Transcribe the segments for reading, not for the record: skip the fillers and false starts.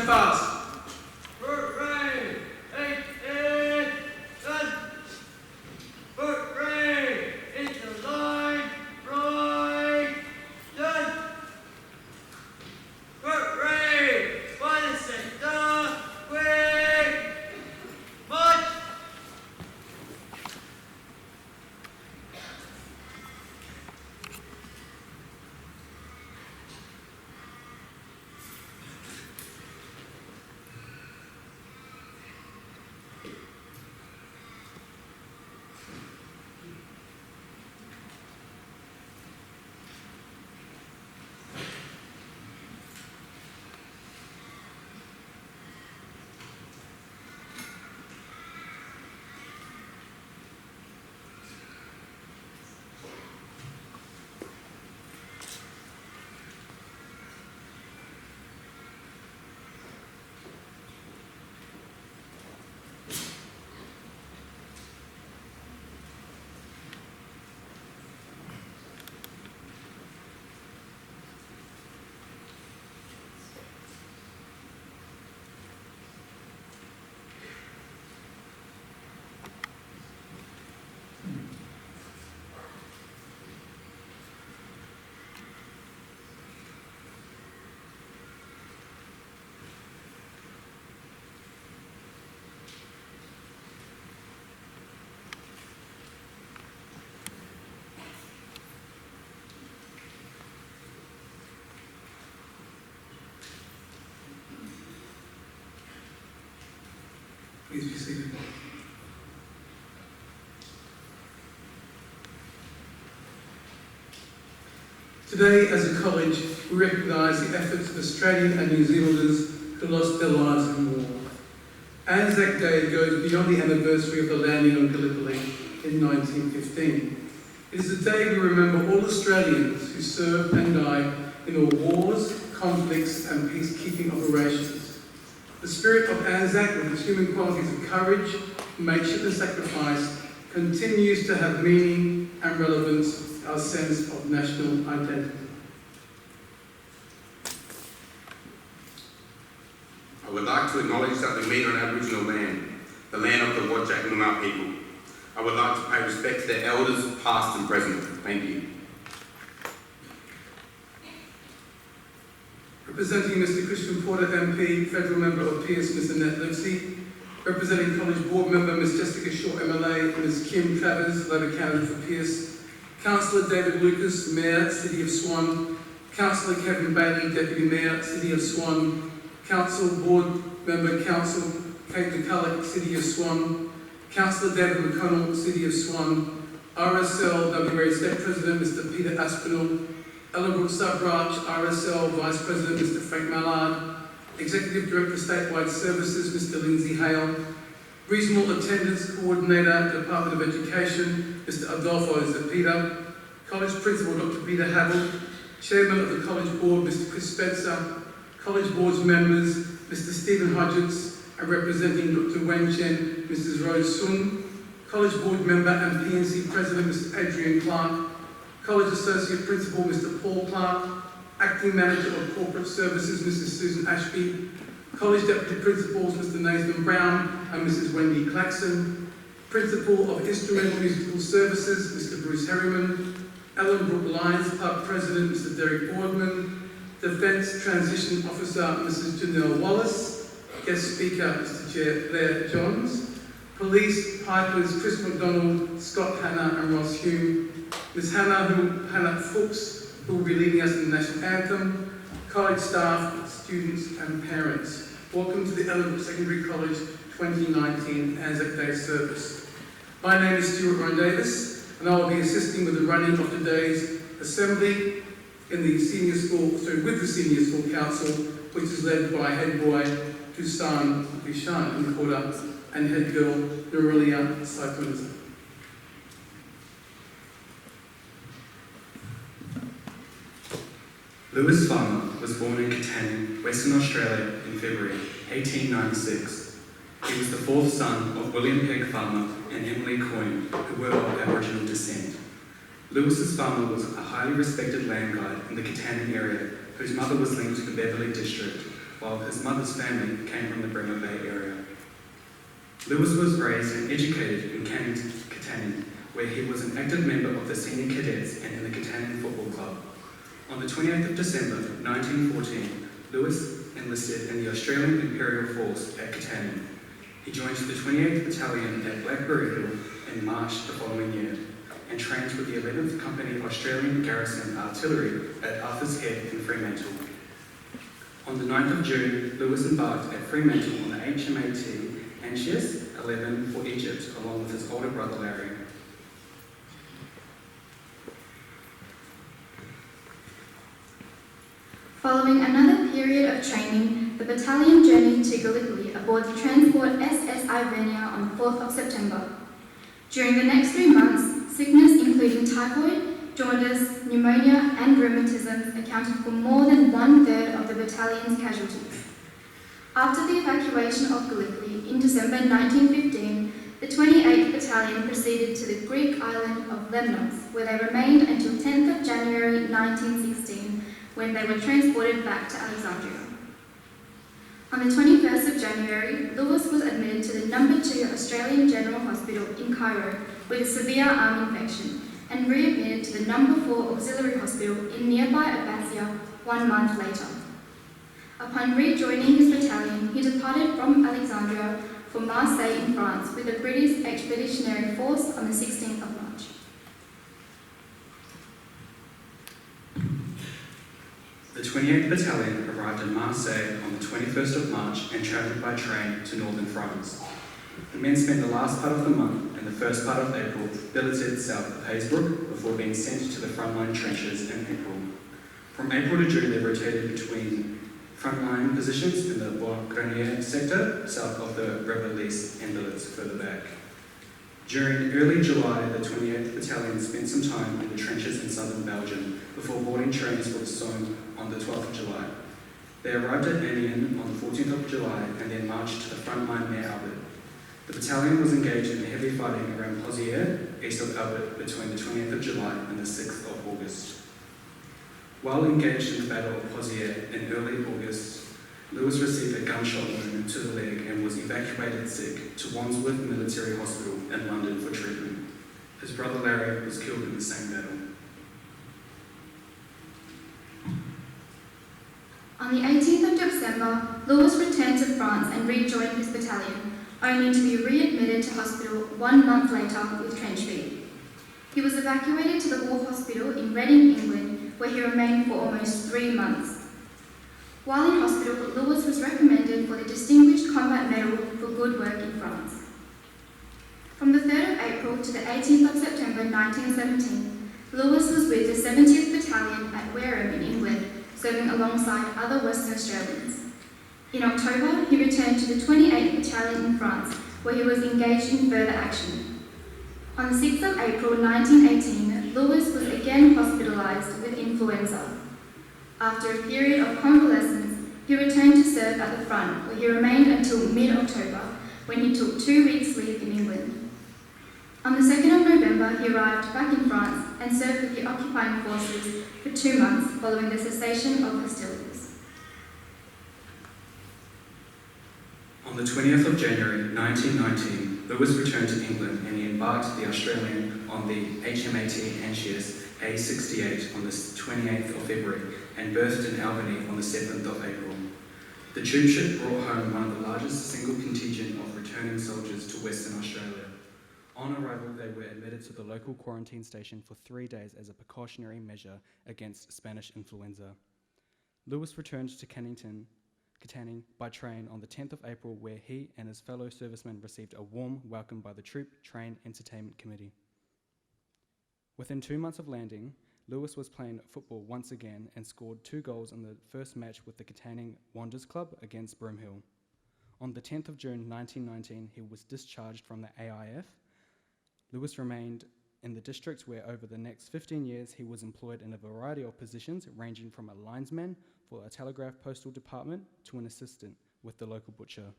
stand fast. Foot rain, 8, 8, done. Foot rain, into line, right, done. Foot rain, by the center, quick, march. Please be seated. Today, as a college, we recognise the efforts of Australian and New Zealanders who lost their lives in war. Anzac Day goes beyond the anniversary of the landing on Gallipoli in 1915. It is a day we remember all Australians who served and died in all wars, conflicts and peacekeeping operations. The spirit of Anzac, with its human qualities of courage, mateship and sacrifice, continues to have meaning and relevance to our sense of national identity. I would like to acknowledge that we meet on Aboriginal land, the land of the Whadjuk Noongar people. I would like to pay respect to their elders, past and present. Thank you. Representing Mr Christian Porter MP, Federal Member of Pearce, Mr Nat Livesey. Representing College Board Member Ms Jessica Shaw MLA, Ms Kim Travers, Labor candidate for Pearce. Councillor David Lucas, Mayor, City of Swan. Councillor Kevin Bailey, Deputy Mayor, City of Swan. Council Board Member Council Kate McCulloch, City of Swan. Councillor David McConnell, City of Swan. RSL WA State President Mr Peter Aspinall. Ellenbrook Sub-Branch RSL Vice President Mr Frank Mallard, Executive Director Statewide Services Mr Lindsay Hale, Regional Attendance Coordinator Department of Education Mr Adolfo Zapita, College Principal Dr Peter Havel, Chairman of the College Board Mr Chris Spencer, College Board's members Mr Stephen Hodgetts and representing Dr Wen Chen Mrs Rose Sun, College Board Member and PNC President Mr Adrian Clark, College Associate Principal Mr Paul Clark, Acting Manager of Corporate Services Mrs Susan Ashby, College Deputy Principals Mr Nathan Brown and Mrs Wendy Claxon, Principal of Instrumental Musical Services Mr Bruce Harriman, Ellenbrook Lions Club President Mr Derek Boardman, Defence Transition Officer Mrs Janelle Wallace, Guest Speaker Mr Chair Blair Johns, Police Pipers Chris McDonald, Scott Hanna and Ross Hume, Ms Hannah Fuchs, who will be leading us in the National Anthem, college staff, students and parents. Welcome to the Ellenbrook Secondary College 2019 Anzac Day service. My name is Stuart Ron Davis and I will be assisting with the running of today's assembly in the with the Senior School Council, which is led by head boy Tusan Bishan Nkoda and head girl Norelia Saikunza. Lewis Farmer was born in Katanning, Western Australia in February 1896. He was the fourth son of William Pegg Farmer and Emily Coyne, who were of Aboriginal descent. Lewis's father was a highly respected land guide in the Katanning area, whose mother was linked to the Beverley district, while his mother's family came from the Bremer Bay area. Lewis was raised and educated in Katanning, where he was an active member of the senior cadets and in the Katanning Football Club. On the 28th of December 1914, Lewis enlisted in the Australian Imperial Force at Katanning. He joined the 28th Battalion at Blackberry Hill in March the following year, and trained with the 11th Company Australian Garrison Artillery at Arthur's Head in Fremantle. On the 9th of June, Lewis embarked at Fremantle on the HMAT Anzac 11 for Egypt, along with his older brother Larry. Following another period of training, the battalion journeyed to Gallipoli aboard the transport SS Ivania on the 4th of September. During the next 3 months, sickness including typhoid, jaundice, pneumonia and rheumatism accounted for more than 1/3 of the battalion's casualties. After the evacuation of Gallipoli in December 1915, the 28th Battalion proceeded to the Greek island of Lemnos, where they remained until 10th of January 1916, when they were transported back to Alexandria. On the 21st of January, Lewis was admitted to the No. 2 Australian General Hospital in Cairo with a severe arm infection and readmitted to the No. 4 Auxiliary Hospital in nearby Abbasia 1 month later. Upon rejoining his battalion, he departed from Alexandria for Marseille in France with the British Expeditionary Force on the 16th of March. The 28th Battalion arrived in Marseille on the 21st of March and travelled by train to northern France. The men spent the last part of the month and the first part of April billeted south of Hazebrook before being sent to the frontline trenches in April. From April to June, they rotated between frontline positions in the Bois-Grenier sector, south of the River Lys, and billets further back. During early July, the 28th Battalion spent some time in the trenches in southern Belgium before boarding trains for the Somme on the 12th of July. They arrived at Amiens on the 14th of July and then marched to the front line near Albert. The battalion was engaged in heavy fighting around Pozières, east of Albert, between the 20th of July and the 6th of August. While engaged in the Battle of Pozières in early August, Lewis received a gunshot wound to the leg and was evacuated sick to Wandsworth Military Hospital in London for treatment. His brother Larry was killed in the same battle. On the 18th of December, Lewis returned to France and rejoined his battalion, only to be readmitted to hospital 1 month later with trench feet. He was evacuated to the War Hospital in Reading, England, where he remained for almost 3 months. While in hospital, Lewis was recommended for the Distinguished Combat Medal for good work in France. From the 3rd of April to the 18th of September 1917, Lewis was with the 70th Battalion at Wareham in England, serving alongside other Western Australians. In October, he returned to the 28th Battalion in France, where he was engaged in further action. On the 6th of April 1918, Lewis was again hospitalised with influenza. After a period of convalescence, he returned to serve at the front, where he remained until mid-October, when he took 2 weeks' leave in England. On the 2nd of November, he arrived back in France and served with the occupying forces for 2 months following the cessation of hostilities. On the 20th of January 1919, Lewis returned to England and he embarked the Australian on the HMAT Anzac A68 on the 28th of February and berthed in Albany on the 7th of April. The tube ship brought home one of the largest single contingent of returning soldiers to Western Australia. On arrival, they were admitted to the local quarantine station for 3 days as a precautionary measure against Spanish influenza. Lewis returned to Katanning by train on the 10th of April, where he and his fellow servicemen received a warm welcome by the Troop Train Entertainment Committee. Within 2 months of landing, Lewis was playing football once again and scored 2 goals in the first match with the Katanning Wanderers Club against Broomhill. On the 10th of June 1919, he was discharged from the AIF. Lewis remained in the district where over the next 15 years he was employed in a variety of positions ranging from a linesman for a telegraph postal department to an assistant with the local butcher.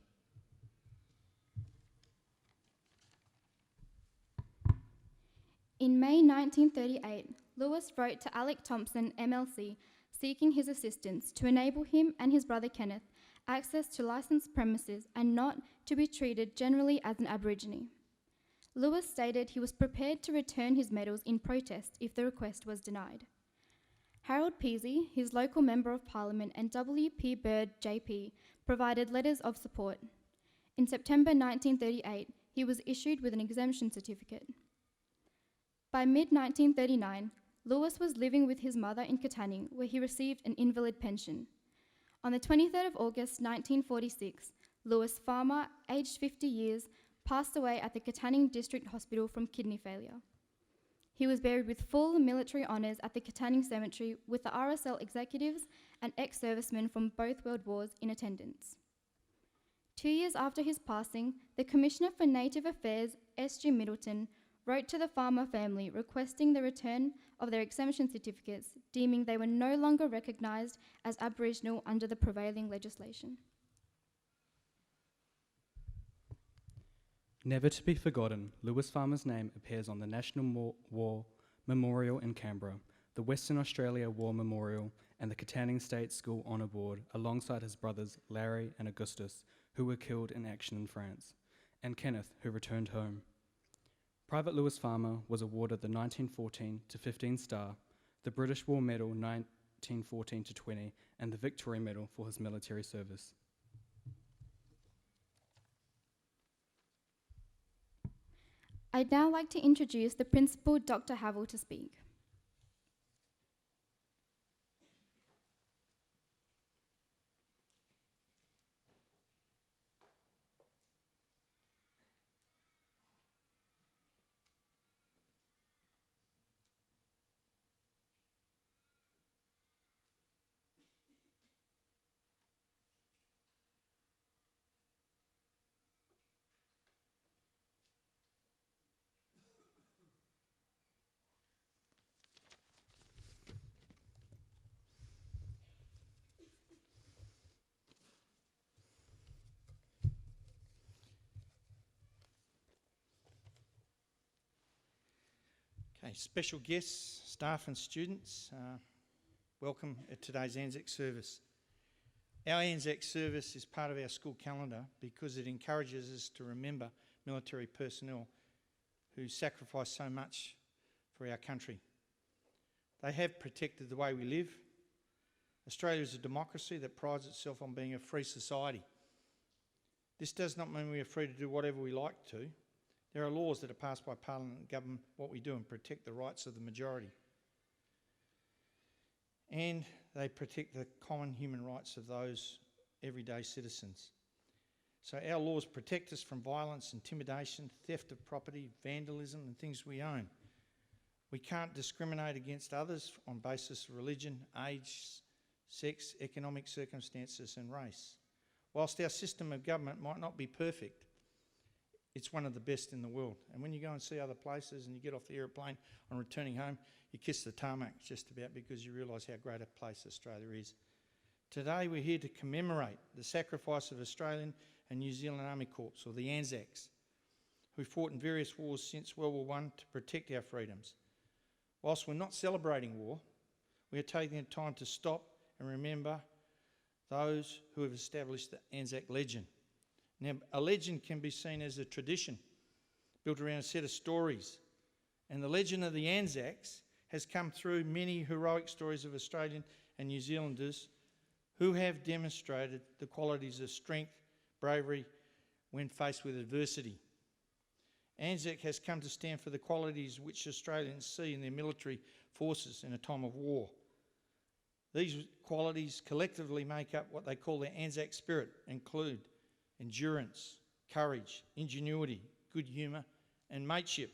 In May 1938, Lewis wrote to Alec Thompson, MLC, seeking his assistance to enable him and his brother Kenneth, access to licensed premises, and not to be treated generally as an Aborigine. Lewis stated he was prepared to return his medals in protest if the request was denied. Harold Peasy, his local Member of Parliament, and W.P. Bird, JP, provided letters of support. In September 1938, he was issued with an exemption certificate. By mid-1939, Lewis was living with his mother in Katanning, where he received an invalid pension. On the 23rd of August 1946, Lewis Farmer, aged 50 years, passed away at the Katanning District Hospital from kidney failure. He was buried with full military honours at the Katanning Cemetery with the RSL executives and ex-servicemen from both World Wars in attendance. 2 years after his passing, the Commissioner for Native Affairs, S.G. Middleton, wrote to the Farmer family requesting the return of their exemption certificates, deeming they were no longer recognised as Aboriginal under the prevailing legislation. Never to be forgotten, Lewis Farmer's name appears on the National War Memorial in Canberra, the Western Australia War Memorial, and the Katanning State School Honour Board, alongside his brothers Larry and Augustus, who were killed in action in France, and Kenneth, who returned home. Private Lewis Farmer was awarded the 1914-15 Star, the British War Medal 1914-20, and the Victoria Medal for his military service. I'd now like to introduce the Principal, Dr. Havel, to speak. Okay, special guests, staff and students, welcome at today's Anzac service. Our Anzac service is part of our school calendar because it encourages us to remember military personnel who sacrificed so much for our country. They have protected the way we live. Australia is a democracy that prides itself on being a free society. This does not mean we are free to do whatever we like to. There are laws that are passed by Parliament that govern what we do and protect the rights of the majority. And they protect the common human rights of those everyday citizens. So our laws protect us from violence, intimidation, theft of property, vandalism and things we own. We can't discriminate against others on basis of religion, age, sex, economic circumstances and race. Whilst our system of government might not be perfect, it's one of the best in the world. And when you go and see other places and you get off the aeroplane on returning home, you kiss the tarmac just about because you realise how great a place Australia is. Today we're here to commemorate the sacrifice of Australian and New Zealand Army Corps, or the Anzacs, who fought in various wars since World War I to protect our freedoms. Whilst we're not celebrating war, we are taking the time to stop and remember those who have established the Anzac legend. Now, a legend can be seen as a tradition built around a set of stories. And the legend of the Anzacs has come through many heroic stories of Australian and New Zealanders who have demonstrated the qualities of strength, bravery when faced with adversity. Anzac has come to stand for the qualities which Australians see in their military forces in a time of war. These qualities collectively make up what they call their Anzac spirit, include endurance, courage, ingenuity, good humour and mateship.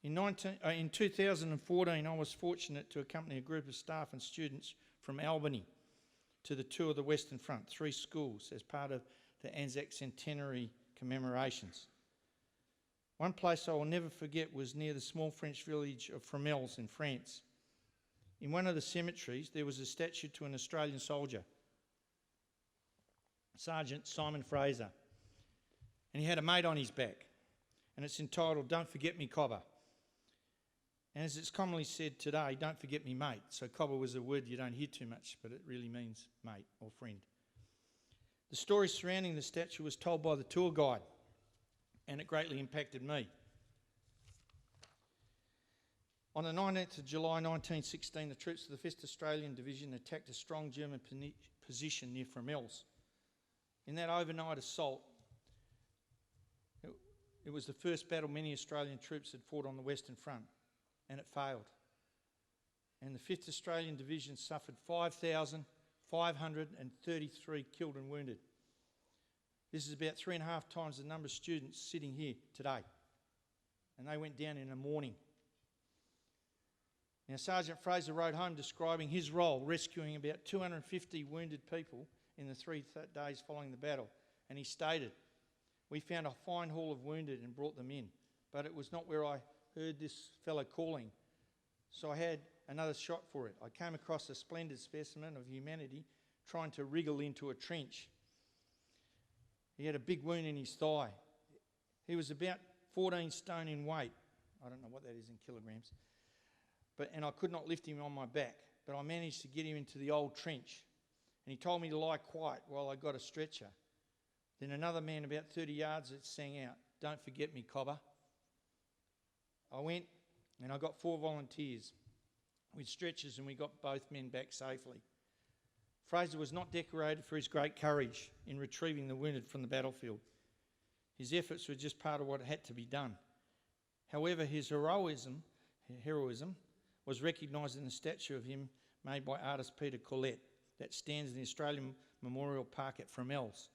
In 2014, I was fortunate to accompany a group of staff and students from Albany to the tour of the Western Front, 3 schools, as part of the Anzac Centenary commemorations. One place I will never forget was near the small French village of Fromelles in France. In one of the cemeteries, there was a statue to an Australian soldier, Sergeant Simon Fraser, and he had a mate on his back, and it's entitled "Don't Forget Me, Cobber." And as it's commonly said today, don't forget me, mate. So cobber was a word you don't hear too much, but it really means mate or friend. The story surrounding the statue was told by the tour guide, and it greatly impacted me. On the 19th of July 1916, the troops of the 5th Australian Division attacked a strong German position near Fromelles. In that overnight assault, it was the first battle many Australian troops had fought on the Western Front, and it failed. And the 5th Australian Division suffered 5,533 killed and wounded. This is about 3.5 times the number of students sitting here today. And they went down in the morning. Now, Sergeant Fraser wrote home describing his role, rescuing about 250 wounded people in the 3 days following the battle. And he stated, "We found a fine haul of wounded and brought them in, but it was not where I heard this fellow calling, so I had another shot for it. I came across a splendid specimen of humanity trying to wriggle into a trench. He had a big wound in his thigh. He was about 14 stone in weight. I don't know what that is in kilograms. And I could not lift him on my back, but I managed to get him into the old trench. And he told me to lie quiet while I got a stretcher. Then another man about 30 yards sang out, 'Don't forget me, cobber.' I went and I got 4 volunteers with stretchers, and we got both men back safely. Fraser was not decorated for his great courage in retrieving the wounded from the battlefield. His efforts were just part of what had to be done. However, his heroism was recognised in the statue of him made by artist Peter Collette that stands in the Australian Memorial Park at Fromelles.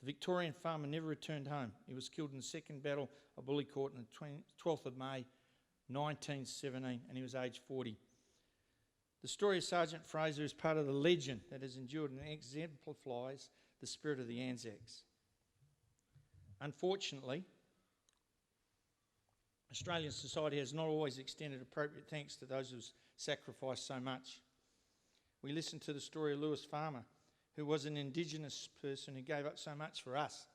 The Victorian farmer never returned home. He was killed in the Second Battle of Bullecourt on the 12th of May 1917, and he was aged 40. The story of Sergeant Fraser is part of the legend that has endured and exemplifies the spirit of the Anzacs. Unfortunately, Australian society has not always extended appropriate thanks to those who have sacrificed so much. We listened to the story of Lewis Farmer, who was an Indigenous person who gave up so much for us.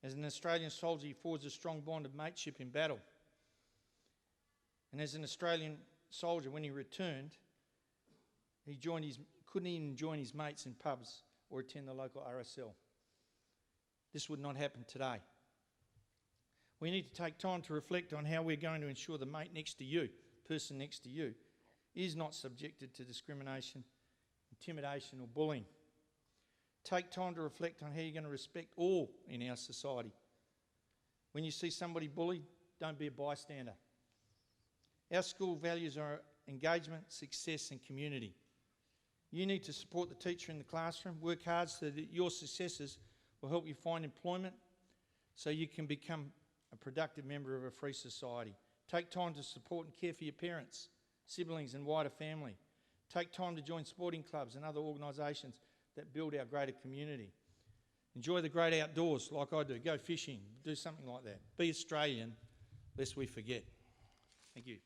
As an Australian soldier, he forged a strong bond of mateship in battle. And as an Australian soldier, when he returned, he couldn't even join his mates in pubs or attend the local RSL. This would not happen today. We need to take time to reflect on how we're going to ensure the mate next to you, person next to you, is not subjected to discrimination, intimidation or bullying. Take time to reflect on how you're going to respect all in our society. When you see somebody bullied, don't be a bystander. Our school values are engagement, success and community. You need to support the teacher in the classroom, work hard so that your successes will help you find employment so you can become a productive member of a free society. Take time to support and care for your parents, siblings and wider family. Take time to join sporting clubs and other organisations that build our greater community. Enjoy the great outdoors like I do. Go fishing, do something like that. Be Australian, lest we forget. Thank you.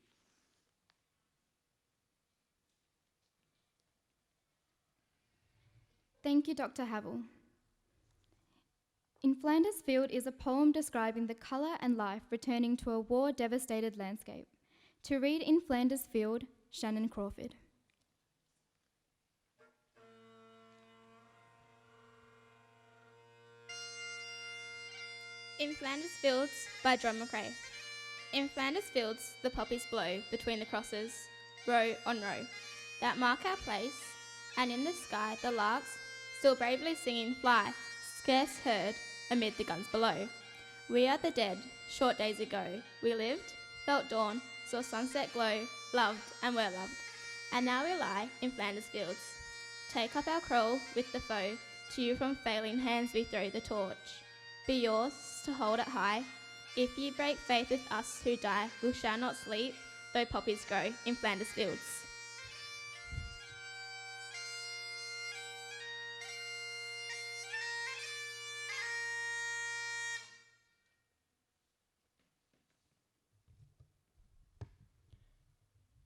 Thank you, Dr. Havel. In Flanders Field is a poem describing the colour and life returning to a war-devastated landscape. To read In Flanders Field, Shannon Crawford. In Flanders Fields by John McRae. In Flanders Fields the poppies blow between the crosses, row on row, that mark our place, and in the sky the larks, still bravely singing, fly, scarce heard amid the guns below. We are the dead, short days ago. We lived, felt dawn, saw sunset glow, loved and were loved. And now we lie in Flanders Fields. Take up our quarrel with the foe, to you from failing hands we throw the torch. Be yours to hold it high. If ye break faith with us who die, we shall not sleep, though poppies grow in Flanders Fields.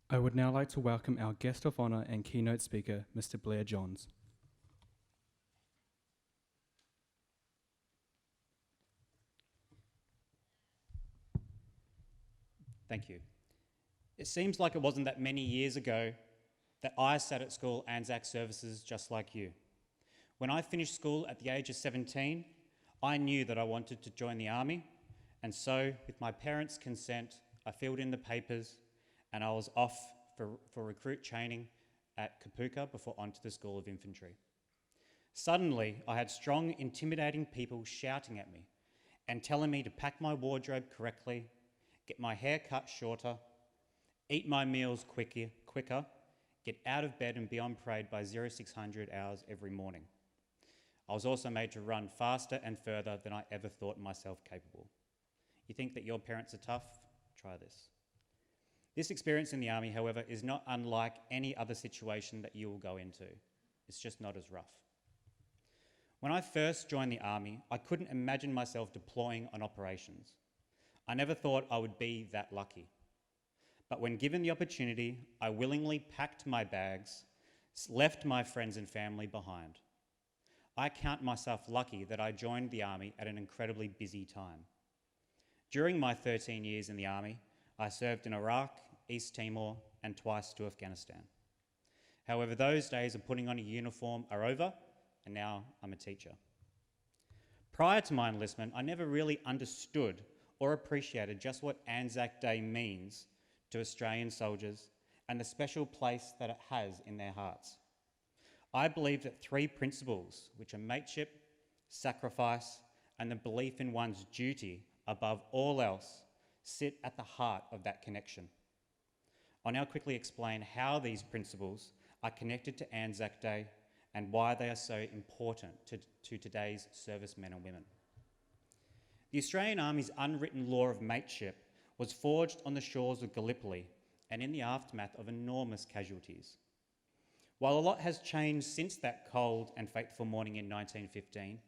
I would now like to welcome our guest of honour and keynote speaker, Mr. Blair Johns. Thank you. It seems like it wasn't that many years ago that I sat at school Anzac services just like you. When I finished school at the age of 17, I knew that I wanted to join the army, and so, with my parents' consent, I filled in the papers and I was off for recruit training at Kapuka before onto the School of Infantry. Suddenly, I had strong, intimidating people shouting at me and telling me to pack my wardrobe correctly, get my hair cut shorter, eat my meals quicker, get out of bed and be on parade by 0600 hours every morning. I was also made to run faster and further than I ever thought myself capable. You think that your parents are tough? Try this. This experience in the army, however, is not unlike any other situation that you will go into. It's just not as rough. When I first joined the army, I couldn't imagine myself deploying on operations. I never thought I would be that lucky. But when given the opportunity, I willingly packed my bags, left my friends and family behind. I count myself lucky that I joined the army at an incredibly busy time. During my 13 years in the army, I served in Iraq, East Timor, and twice to Afghanistan. However, those days of putting on a uniform are over, and now I'm a teacher. Prior to my enlistment, I never really understood or appreciated just what Anzac Day means to Australian soldiers and the special place that it has in their hearts. I believe that three principles, which are mateship, sacrifice, and the belief in one's duty above all else, sit at the heart of that connection. I'll now quickly explain how these principles are connected to Anzac Day and why they are so important to today's servicemen and women. The Australian Army's unwritten law of mateship was forged on the shores of Gallipoli and in the aftermath of enormous casualties. While a lot has changed since that cold and fateful morning in 1915,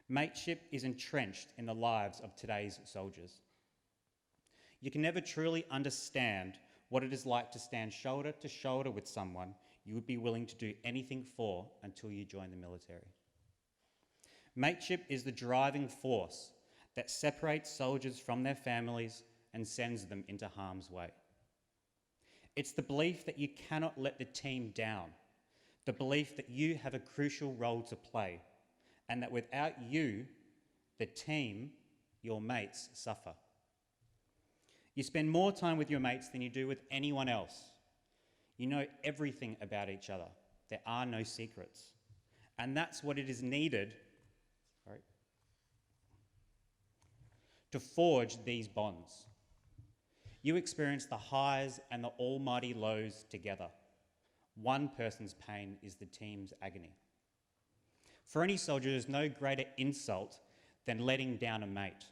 mateship is entrenched in the lives of today's soldiers. You can never truly understand what it is like to stand shoulder to shoulder with someone you would be willing to do anything for until you join the military. Mateship is the driving force that separates soldiers from their families and sends them into harm's way. It's the belief that you cannot let the team down, the belief that you have a crucial role to play, and that without you, the team, your mates, suffer. You spend more time with your mates than you do with anyone else. You know everything about each other. There are no secrets. And that's what it is needed to forge these bonds. You experience the highs and the almighty lows together. One person's pain is the team's agony. For any soldier, there's no greater insult than letting down a mate,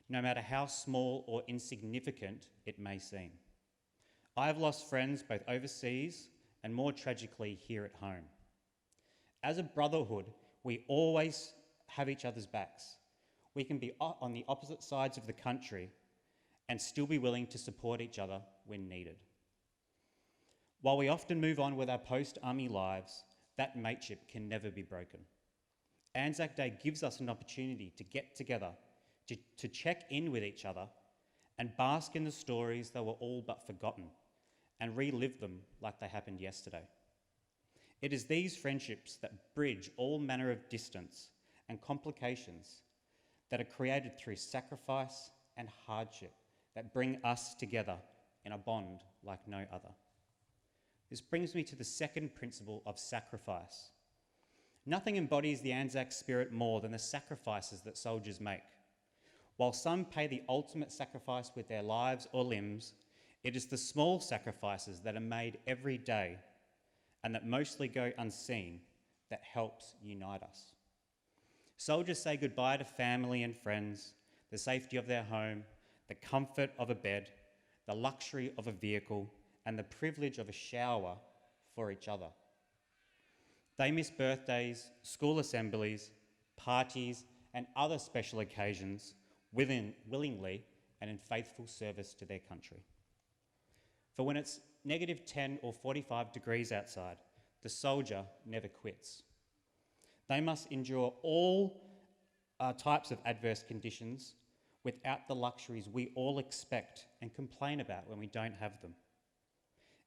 no matter how small or insignificant it may seem. I have lost friends both overseas and more tragically here at home. As a brotherhood, we always have each other's backs. We can be on the opposite sides of the country and still be willing to support each other when needed. While we often move on with our post-army lives, that mateship can never be broken. Anzac Day gives us an opportunity to get together, to check in with each other and bask in the stories that were all but forgotten and relive them like they happened yesterday. It is these friendships that bridge all manner of distance and complications that are created through sacrifice and hardship that bring us together in a bond like no other. This brings me to the second principle of sacrifice. Nothing embodies the Anzac spirit more than the sacrifices that soldiers make. While some pay the ultimate sacrifice with their lives or limbs, it is the small sacrifices that are made every day and that mostly go unseen that helps unite us. Soldiers say goodbye to family and friends, the safety of their home, the comfort of a bed, the luxury of a vehicle, and the privilege of a shower for each other. They miss birthdays, school assemblies, parties, and other special occasions willingly and in faithful service to their country. For when it's -10 or 45 degrees outside, the soldier never quits. They must endure all types of adverse conditions without the luxuries we all expect and complain about when we don't have them.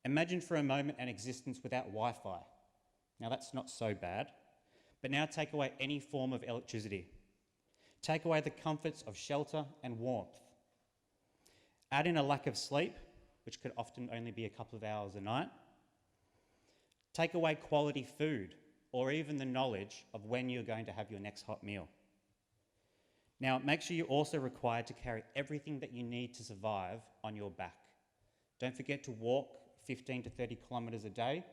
Imagine for a moment an existence without Wi-Fi. Now that's not so bad, But now take away any form of electricity. Take away the comforts of shelter and warmth. Add in a lack of sleep, which could often only be a couple of hours a night. Take away quality food, or even the knowledge of when you're going to have your next hot meal. Now, make sure you're also required to carry everything that you need to survive on your back. Don't forget to walk 15 to 30 kilometres a day,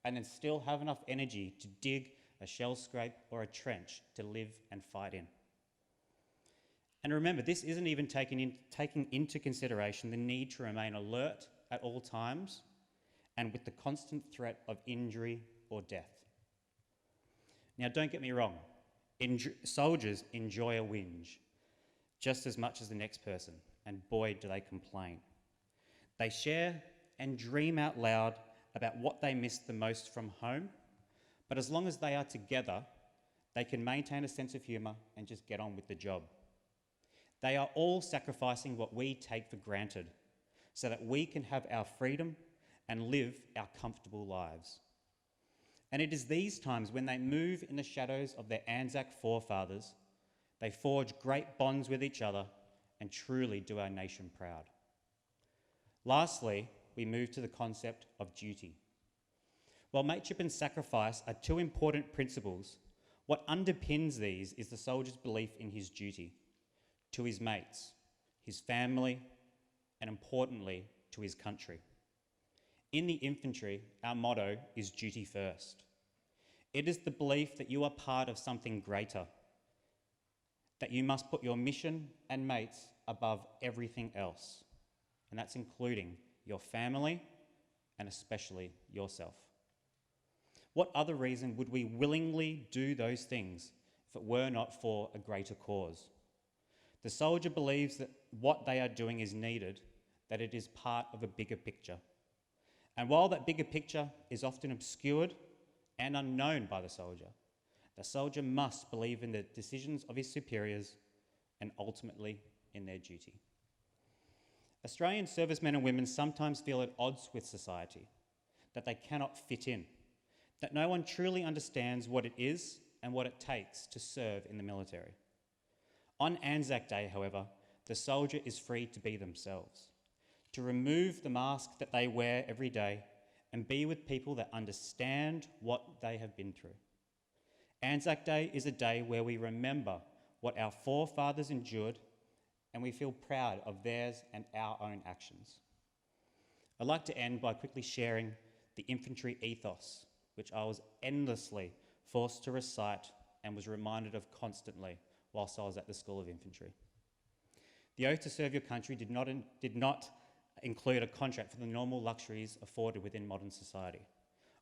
and then still have enough energy to dig a shell scrape or a trench to live and fight in. And remember, this isn't even taking into consideration the need to remain alert at all times and with the constant threat of injury or death. Now, don't get me wrong, soldiers enjoy a whinge just as much as the next person, and boy, do they complain. They share and dream out loud about what they miss the most from home, but as long as they are together, they can maintain a sense of humour and just get on with the job. They are all sacrificing what we take for granted so that we can have our freedom and live our comfortable lives. And it is these times when they move in the shadows of their Anzac forefathers, they forge great bonds with each other and truly do our nation proud. Lastly, we move to the concept of duty. While mateship and sacrifice are two important principles, what underpins these is the soldier's belief in his duty to his mates, his family, and importantly, to his country. In the infantry, our motto is duty first. It is the belief that you are part of something greater, that you must put your mission and mates above everything else, and that's including your family and especially yourself. What other reason would we willingly do those things if it were not for a greater cause? The soldier believes that what they are doing is needed, that it is part of a bigger picture. And while that bigger picture is often obscured and unknown by the soldier must believe in the decisions of his superiors and ultimately in their duty. Australian servicemen and women sometimes feel at odds with society, that they cannot fit in, that no one truly understands what it is and what it takes to serve in the military. On Anzac Day, however, the soldier is free to be themselves, to remove the mask that they wear every day and be with people that understand what they have been through. Anzac Day is a day where we remember what our forefathers endured and we feel proud of theirs and our own actions. I'd like to end by quickly sharing the infantry ethos, which I was endlessly forced to recite and was reminded of constantly whilst I was at the School of Infantry. The oath to serve your country did not include a contract for the normal luxuries afforded within modern society.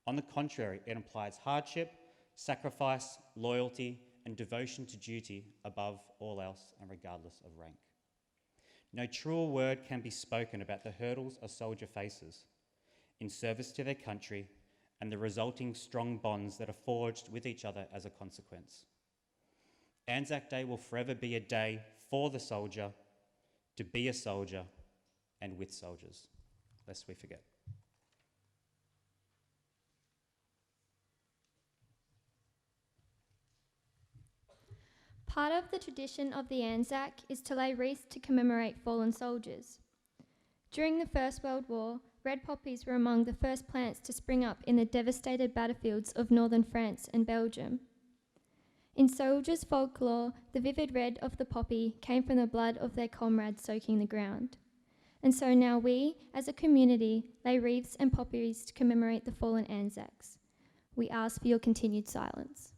On the contrary, it implies hardship, sacrifice, loyalty, and devotion to duty above all else and regardless of rank. No truer word can be spoken about the hurdles a soldier faces in service to their country and the resulting strong bonds that are forged with each other as a consequence. Anzac Day will forever be a day for the soldier, to be a soldier, and with soldiers, lest we forget. Part of the tradition of the Anzac is to lay wreaths to commemorate fallen soldiers. During the First World War, red poppies were among the first plants to spring up in the devastated battlefields of northern France and Belgium. In soldiers' folklore, the vivid red of the poppy came from the blood of their comrades soaking the ground. And so now we, as a community, lay wreaths and poppies to commemorate the fallen Anzacs. We ask for your continued silence.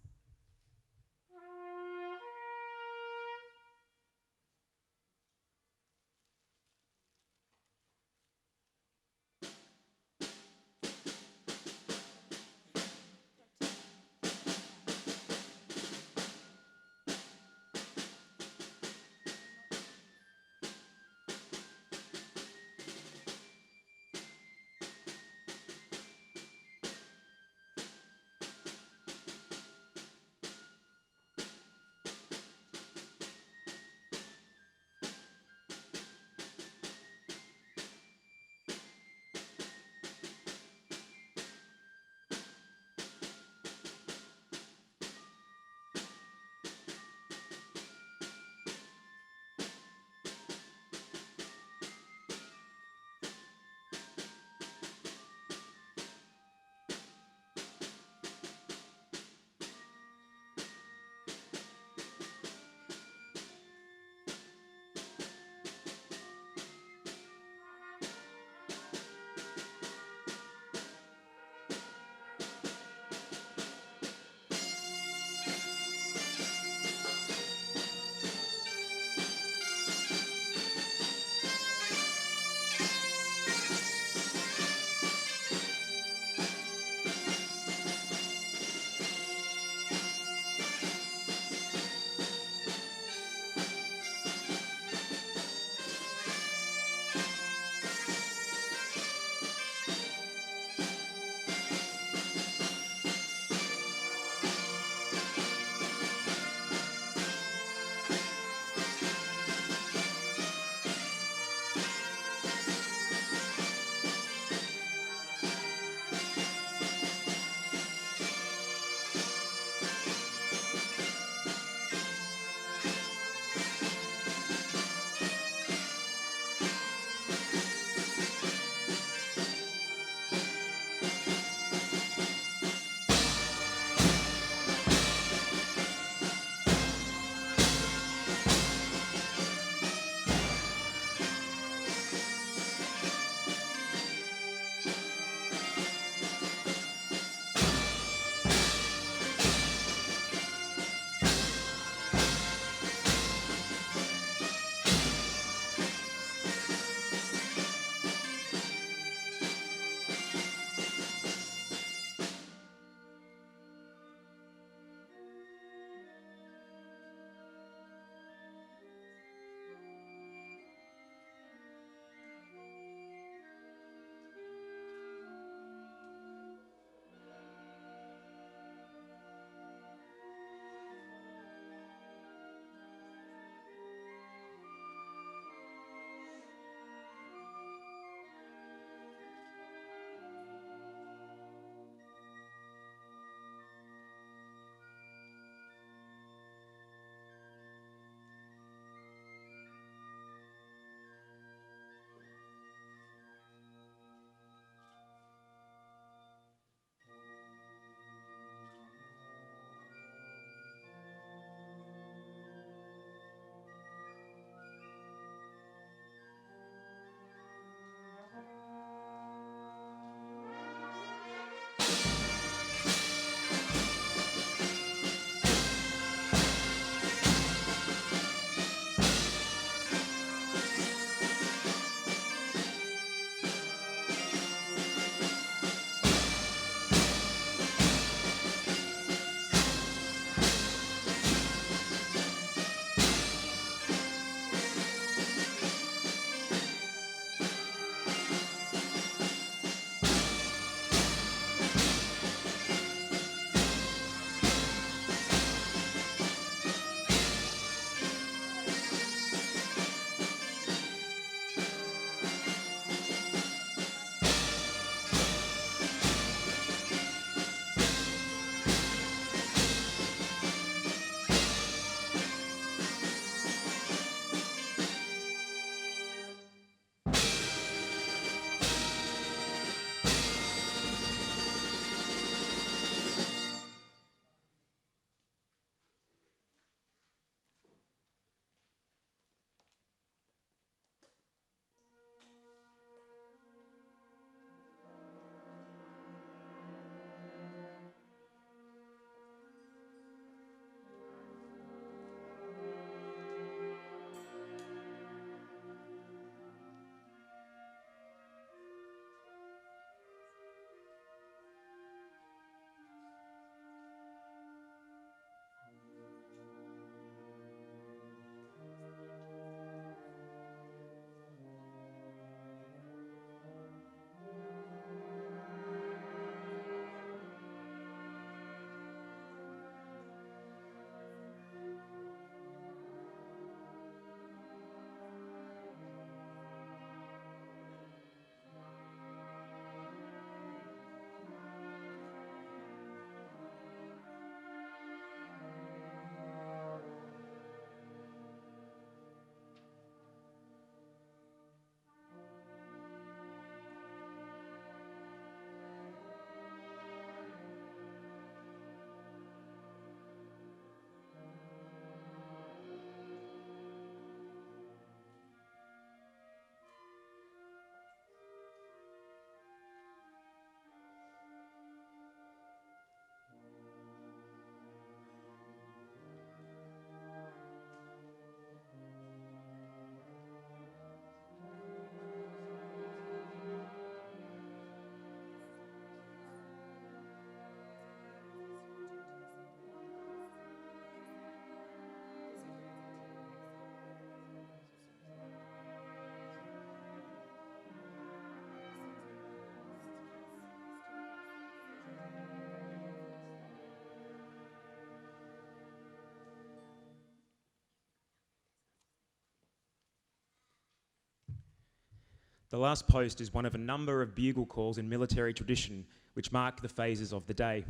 The last post is one of a number of bugle calls in military tradition which mark the phases of the day.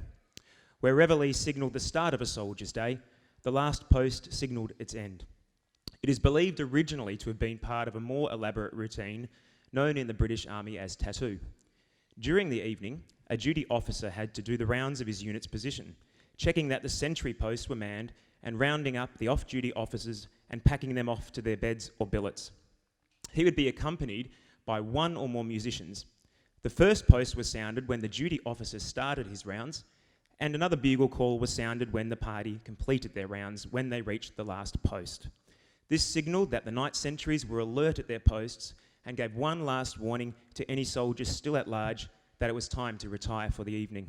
Where reveille signalled the start of a soldier's day, the last post signalled its end. It is believed originally to have been part of a more elaborate routine known in the British Army as tattoo. During the evening, a duty officer had to do the rounds of his unit's position, checking that the sentry posts were manned and rounding up the off-duty officers and packing them off to their beds or billets. He would be accompanied by one or more musicians. The first post was sounded when the duty officer started his rounds, and another bugle call was sounded when the party completed their rounds when they reached the last post. This signalled that the night sentries were alert at their posts and gave one last warning to any soldiers still at large that it was time to retire for the evening.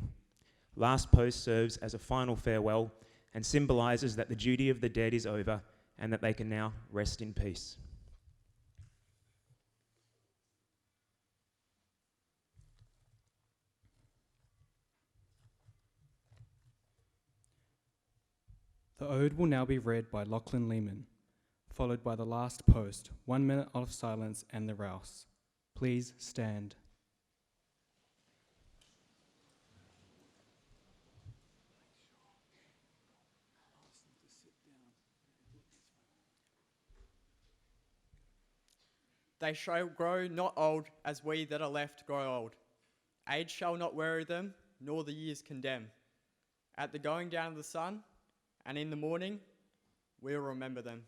Last post serves as a final farewell and symbolises that the duty of the dead is over and that they can now rest in peace. The ode will now be read by Lachlan Lehman, followed by the last post, 1 minute of silence and the rouse. Please stand. They shall grow not old as we that are left grow old. Age shall not weary them, nor the years condemn. At the going down of the sun, and in the morning, we'll remember them.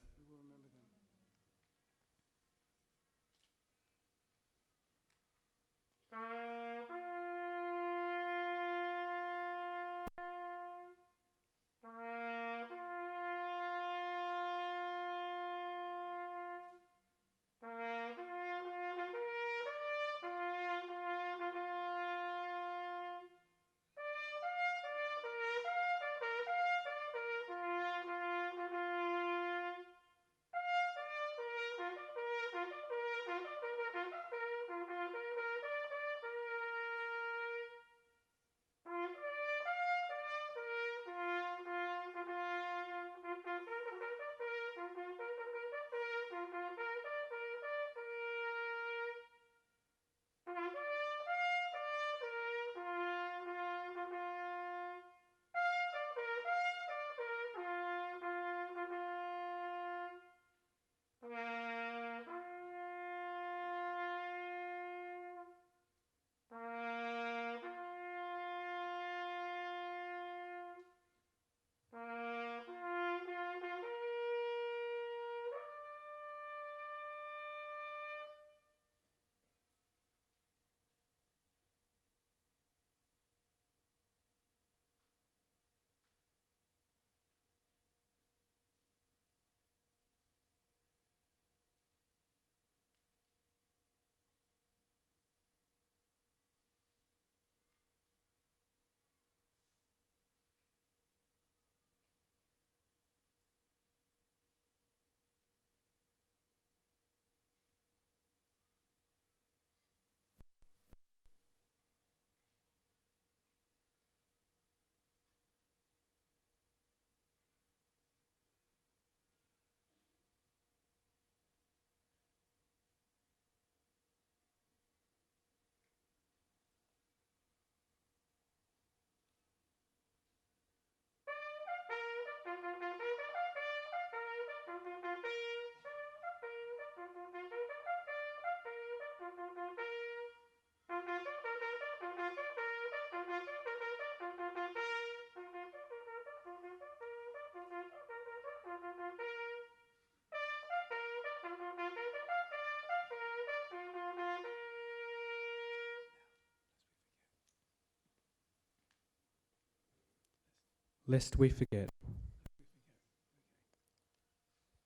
Lest we forget.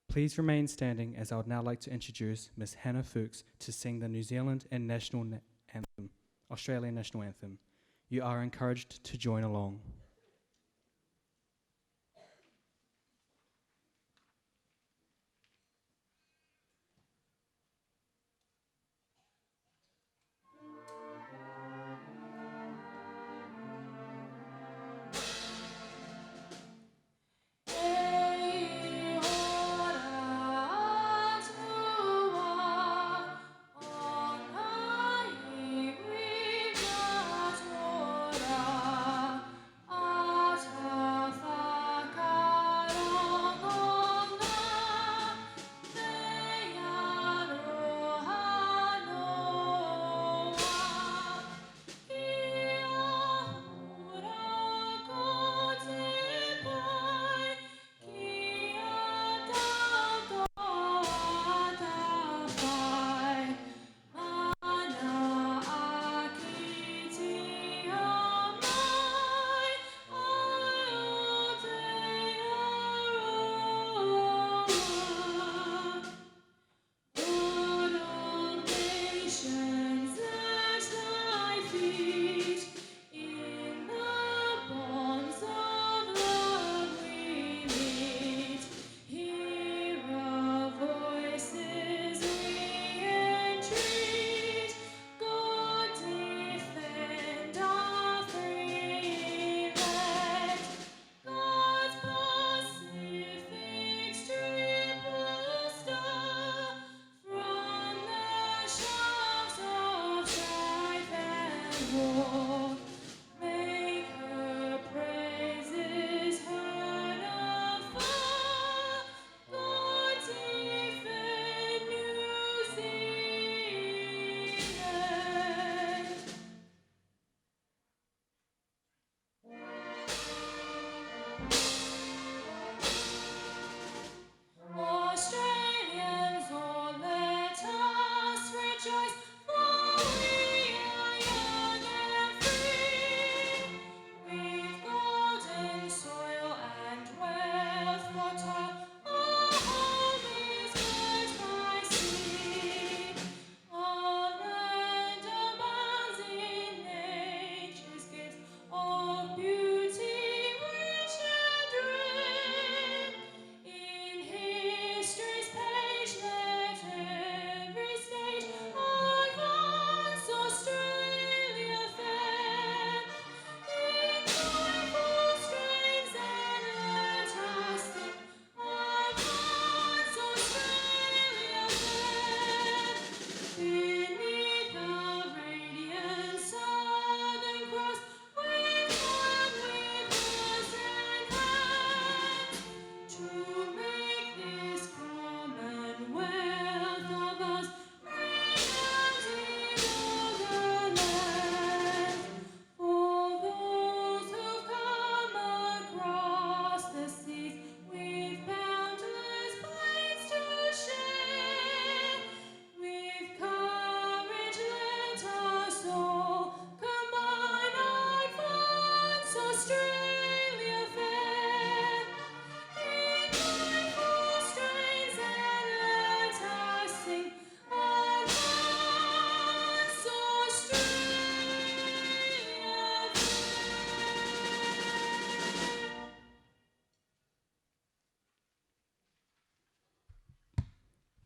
Please remain standing as I would now like to introduce Miss Hannah Fuchs to sing the New Zealand and Anthem, Australian National Anthem. You are encouraged to join along. On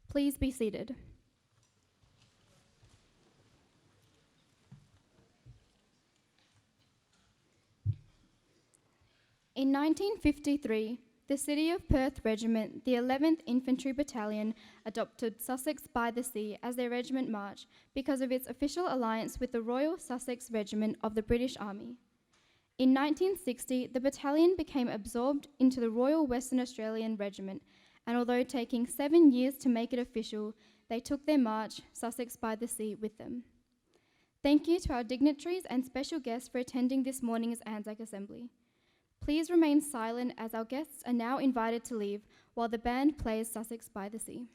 Please be seated. In 1953, the City of Perth Regiment, the 11th Infantry Battalion, adopted Sussex by the Sea as their regiment march because of its official alliance with the Royal Sussex Regiment of the British Army. In 1960, the battalion became absorbed into the Royal Western Australian Regiment, and although taking 7 years to make it official, they took their march, Sussex by the Sea, with them. Thank you to our dignitaries and special guests for attending this morning's Anzac Assembly. Please remain silent as our guests are now invited to leave while the band plays Sussex by the Sea.